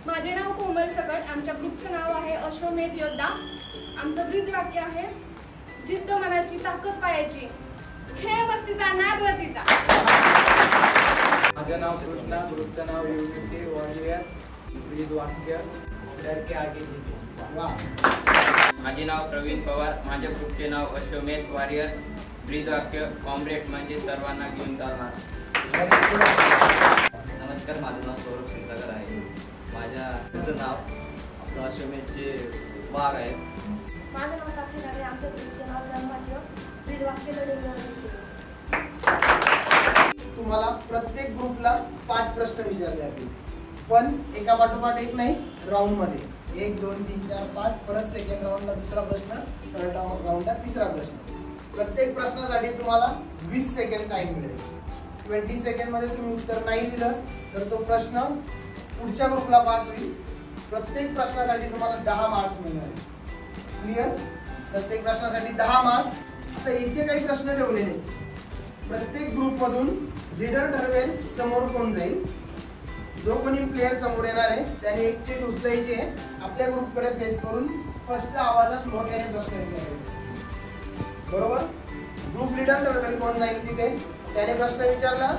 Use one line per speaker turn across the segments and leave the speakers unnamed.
माझे नाव कोमल सकट. आमच्या ग्रुपचं नाव आहे अश्वमेध योद्धा. आमचं ब्रीद वाक्य आहे, जिद्द मनाची, ताकद पायाची, खेळ मस्तीचा, नाद वतीचा.
माझं नाव कृष्णा. ग्रुपचं नाव युनिटी वॉरियर. ब्रीद वाक्य, डर के आगे जीते.
माझे नाव प्रवीण पवार. माझ्या ग्रुपचे नाव अश्वमेध वॉरियर. ब्रीद वाक्य, कॉम्रेड म्हणजे सर्वांना घेऊन चालणार.
नमस्कार, माझं नाव सौरभ क्षीरसागर आहे. माझ्या नाव आपलं अश्वमेधचे वाघ आहे.
माझं नाव साक्षी आहे. आमच्या ग्रुपचं नाव ब्रह्मास्त्र. ब्रीद वाक्य
तुम्हाला प्रत्येक ग्रुपला 5 प्रश्न विचारले जातील, पण एका पाठोपाठ एक नाही, राऊंड मध्ये 1 2 3 4 5. परत सेकंड राऊंडला दुसरा प्रश्न, थर्ड राऊंडला तिसरा प्रश्न. प्रत्येक प्रश्नासाठी तुम्हाला 20 सेकंड टाइम मिळेल. 20 सेकंड मध्ये तुम्ही उत्तर नाही दिलं तर तो प्रश्न पुढच्या ग्रुपला पास होईल. प्रत्येक प्रश्नासाठी तुम्हाला 10 मार्क्स मिळणार. क्लिअर? प्रत्येक प्रश्नासाठी 10 मार्क्स. आता इथे काही प्रश्न ठेवले नाहीत. प्रत्येक ग्रुप मधून लीडर ठरवेल समोर कोण जाईल. जो कोणी प्लेयर समोर येणार आहे त्याने एक चीट उचलायची आहे, आपल्या ग्रुपकडे फेस करून स्पष्ट आवाजात मोठ्याने प्रश्न विचारायचे. बरोबर? ग्रुप लीडर ठरवेल कोण जाईल तिथे, त्याने प्रश्न विचारला,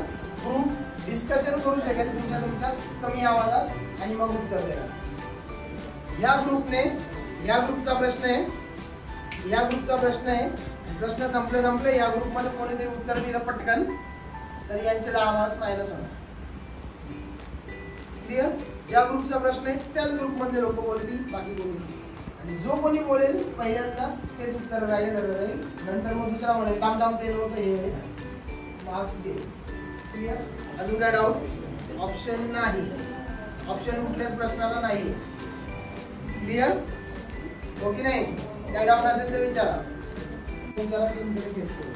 ग्रुप डिस्कशन करू शकेल तुमच्या कमी आवाजात आणि मग उत्तर देणार. या ग्रुपचा प्रश्न आहे, प्रश्न संपले या ग्रुप मध्ये कोणीतरी उत्तर दिलं पटकन तर यांचे 10 मार्क्स मायनस होणार. क्लिअर? ज्या ग्रुपचा प्रश्न आहे त्याच ग्रुप मधले लोक बोलतील, बाकी कोणीच नाही. आणि जो कोणी बोलेल पहिल्यांदा तेच उत्तर राहिले धरलं जाईल. नंतर मग दुसरा म्हणेल काम ते नव्हतं, हे मार्क्स दे. क्लिअर? अजून काय डाऊट? ऑप्शन नाही. ऑप्शन कुठल्याच प्रश्नाला नाही. क्लिअर? हो की नाही? काय डाऊट असेल तर विचारा. टीम कडे फेस करू.